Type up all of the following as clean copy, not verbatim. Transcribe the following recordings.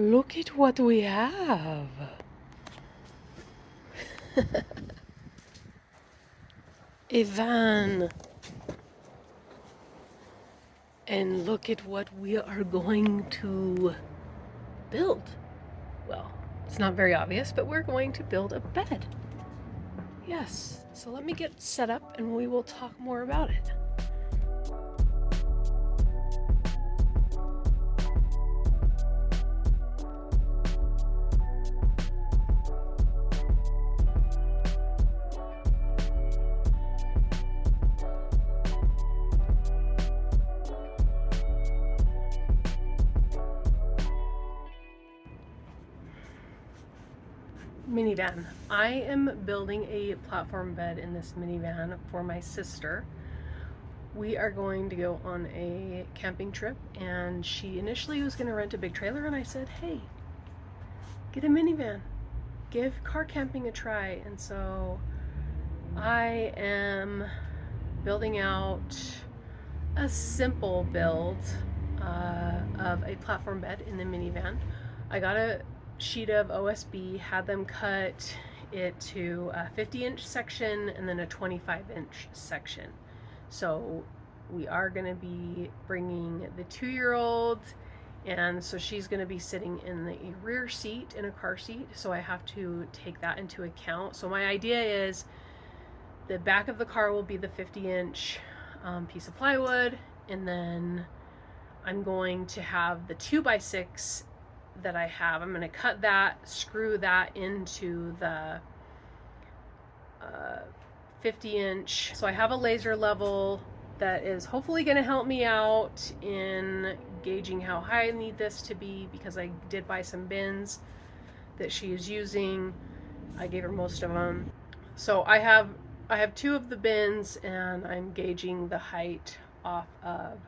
Look at what we have. A van. And look at what we are going to build. Well, it's not very obvious, but we're going to build a bed. Yes, so let me get set up and we will talk more about it. Minivan. I am building a platform bed in this minivan for my sister. We are going to go on a camping trip, and she initially was going to rent a big trailer, and I said, hey, get a minivan. Give car camping a try. And so I am building out a simple build of a platform bed in the minivan. I got a sheet of OSB, had them cut it to a 50-inch section and then a 25-inch section. So we are going to be bringing the 2-year-old, and so she's going to be sitting in the rear seat in a car seat, so I have to take that into account. So my idea is the back of the car will be the 50-inch piece of plywood, and then I'm going to have the 2x6 that I have. I'm going to cut that, screw that into the 50-inch. So I have a laser level that is hopefully going to help me out in gauging how high I need this to be, because I did buy some bins that she is using. I gave her most of them. So I have 2 of the bins, and I'm gauging the height off of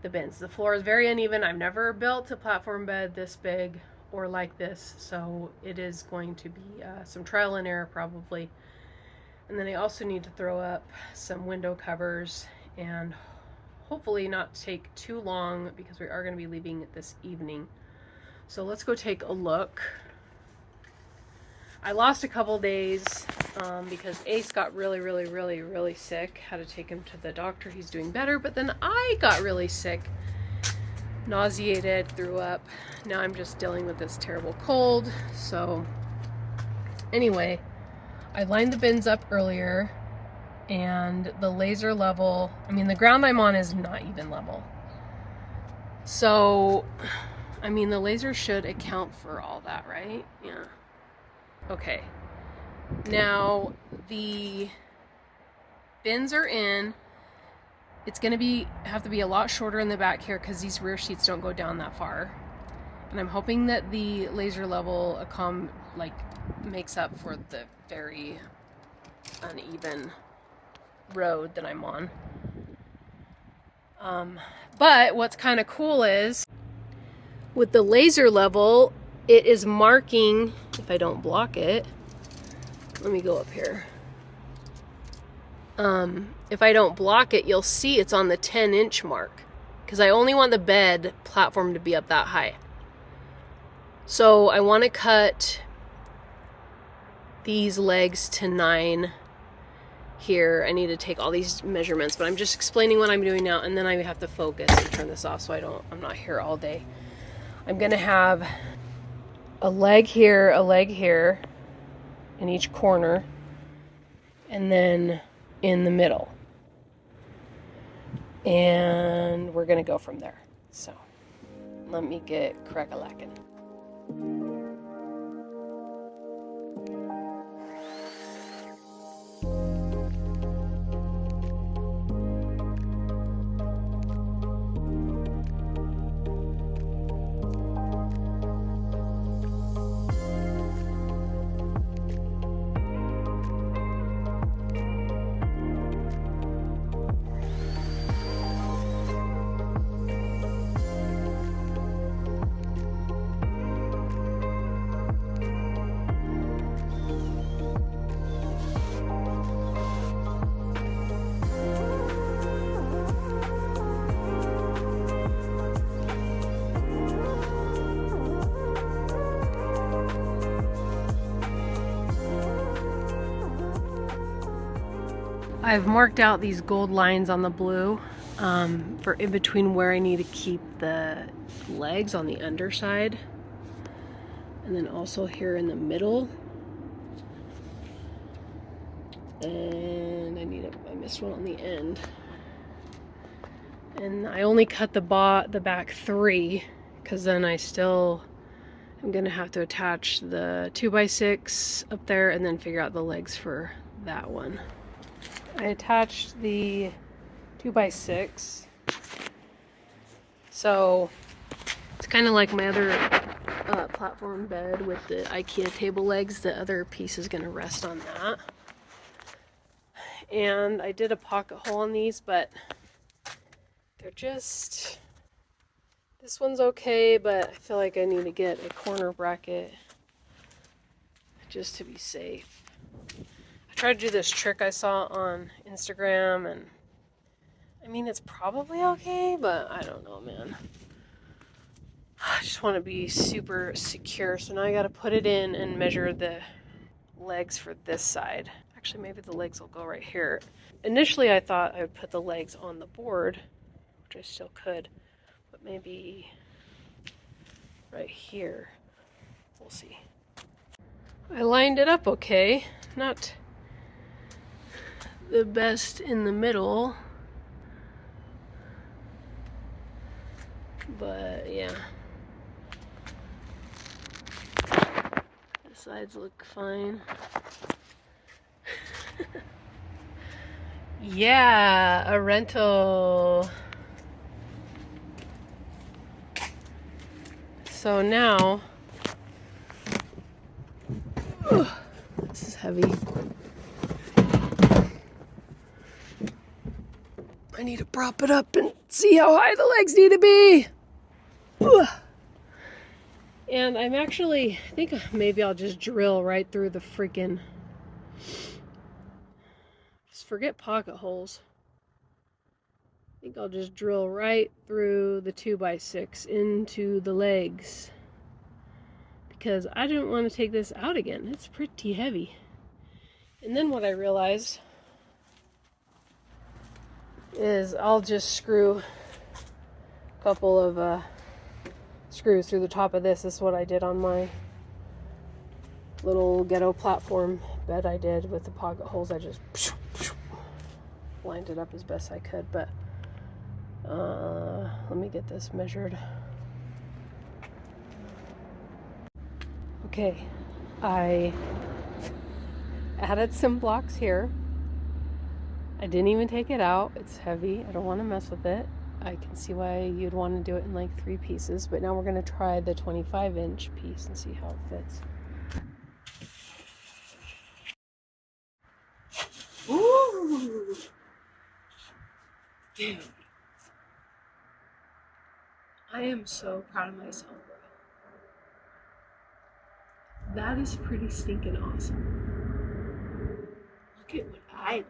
the bins. The floor is very uneven. I've never built a platform bed this big or like this, so it is going to be some trial and error probably. And then I also need to throw up some window covers, and hopefully not take too long because we are going to be leaving this evening. So let's go take a look. I lost a couple days because Ace got really sick. Had to take him to the doctor. He's doing better, but then I got really sick, nauseated, threw up. Now I'm just dealing with this terrible cold. So anyway, I lined the bins up earlier, and the laser level, I mean, the ground I'm on is not even level. So, I mean, the laser should account for all that, right? Yeah. Okay, now the bins are in. It's gonna have to be a lot shorter in the back here because these rear seats don't go down that far. And I'm hoping that the laser level makes up for the very uneven road that I'm on. But what's kind of cool is with the laser level, it is marking, if I don't block it, let me go up here. If I don't block it, you'll see it's on the 10-inch mark, because I only want the bed platform to be up that high. So I want to cut these legs to 9 here. I need to take all these measurements, but I'm just explaining what I'm doing now, and then I have to focus and turn this off so I'm not here all day. I'm gonna have a leg here in each corner, and then in the middle. And we're gonna go from there. So let me get crack-a-lackin'. I've marked out these gold lines on the blue for in between where I need to keep the legs on the underside. And then also here in the middle. And I missed one on the end. And I only cut the back 3 because then I'm gonna have to attach the 2x6 up there and then figure out the legs for that one. I attached the 2x6. So it's kind of like my other platform bed with the IKEA table legs. The other piece is gonna rest on that. And I did a pocket hole on these, but they're just, this one's okay, but I feel like I need to get a corner bracket just to be safe. I tried to do this trick I saw on Instagram, and I mean, it's probably okay, but I don't know, man. I just want to be super secure, so now I got to put it in and measure the legs for this side. Actually, maybe the legs will go right here. Initially, I thought I would put the legs on the board, which I still could, but maybe right here. We'll see. I lined it up okay. Not the best in the middle, but yeah. The sides look fine. Yeah, a rental. So now, this is heavy. I need to prop it up and see how high the legs need to be. And I'm actually, I think maybe I'll just drill right through the freaking, just forget pocket holes. I think I'll just drill right through the 2x6 into the legs, because I didn't want to take this out again. It's pretty heavy. And then what I realized is I'll just screw a couple of screws through the top of this. This is what I did on my little ghetto platform bed I did with the pocket holes. I just lined it up as best I could, but let me get this measured. Okay, I added some blocks here. I didn't even take it out. It's heavy. I don't want to mess with it. I can see why you'd want to do it in like 3 pieces, but now we're going to try the 25-inch piece and see how it fits. Ooh! Dude. I am so proud of myself, bro. That is pretty stinking awesome. Look at what I did.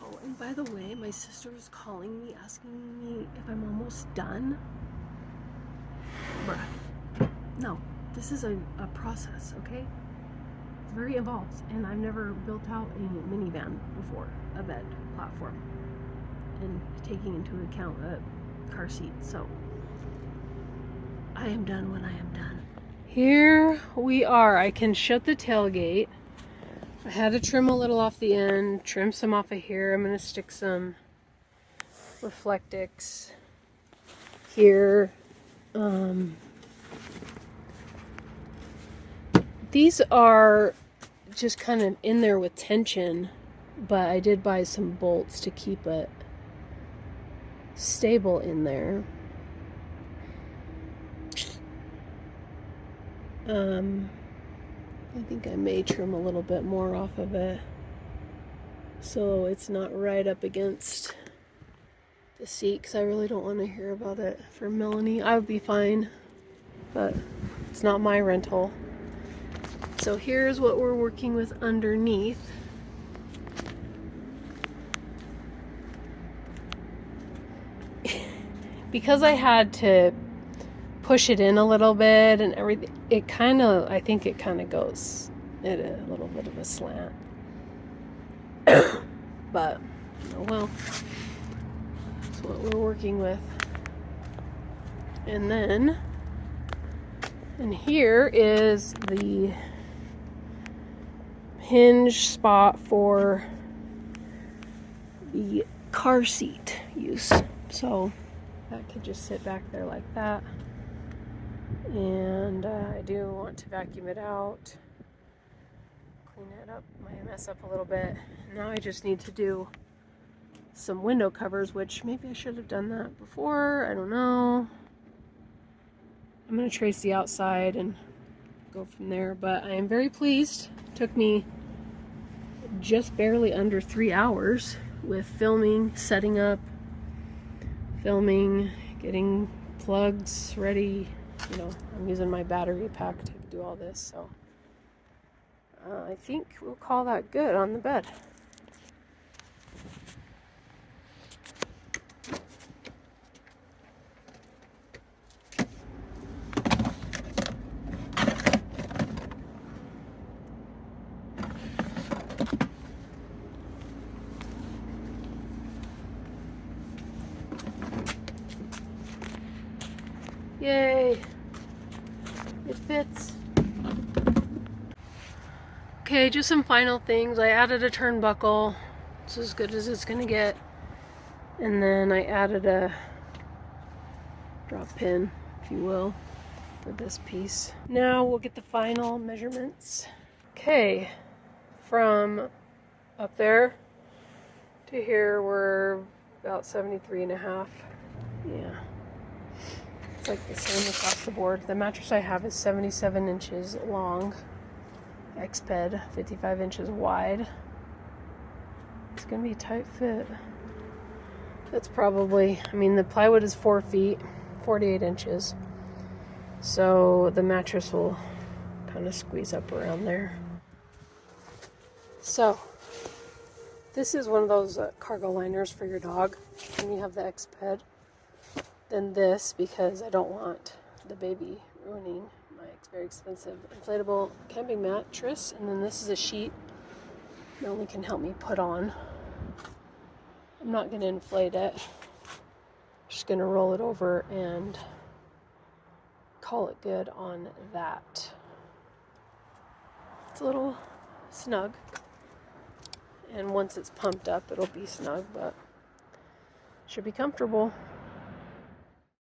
Oh, and by the way, my sister was calling me, asking me if I'm almost done. Bruh. No, this is a process, okay? It's very involved, and I've never built out a minivan before, a bed platform, and taking into account a car seat, so I am done when I am done. Here we are. I can shut the tailgate. I had to trim a little off the end, trim some off of here. I'm going to stick some Reflectix here. These are just kind of in there with tension, but I did buy some bolts to keep it stable in there. I think I may trim a little bit more off of it so it's not right up against the seat, because I really don't want to hear about it for Melanie. I would be fine, but it's not my rental. So here's what we're working with underneath. Because I had to push it in a little bit and everything, I think it kind of goes at a little bit of a slant. But, oh well, that's what we're working with. And then, and here is the hinge spot for the car seat use. So that could just sit back there like that. And I do want to vacuum it out, clean it up, my mess up a little bit. Now I just need to do some window covers, which maybe I should have done that before. I don't know. I'm going to trace the outside and go from there, but I am very pleased. It took me just barely under 3 hours with filming, setting up, filming, getting plugs ready. You know, I'm using my battery pack to do all this, so I think we'll call that good on the bed. Yay! It fits. Okay, just some final things. I added a turnbuckle. It's as good as it's gonna get. And then I added a drop pin, if you will, for this piece. Now we'll get the final measurements. Okay, from up there to here we're about 73.5. Yeah. It's like the same across the board. The mattress I have is 77 inches long. X-Bed, 55 inches wide. It's gonna be a tight fit. That's probably, I mean, the plywood is 4 feet, 48 inches. So the mattress will kind of squeeze up around there. So this is one of those cargo liners for your dog when you have the X-Bed. Then this, because I don't want the baby ruining my very expensive inflatable camping mattress. And then this is a sheet that only can help me put on. I'm not going to inflate it. I'm just going to roll it over and call it good on that. It's a little snug. And once it's pumped up, it'll be snug, but should be comfortable.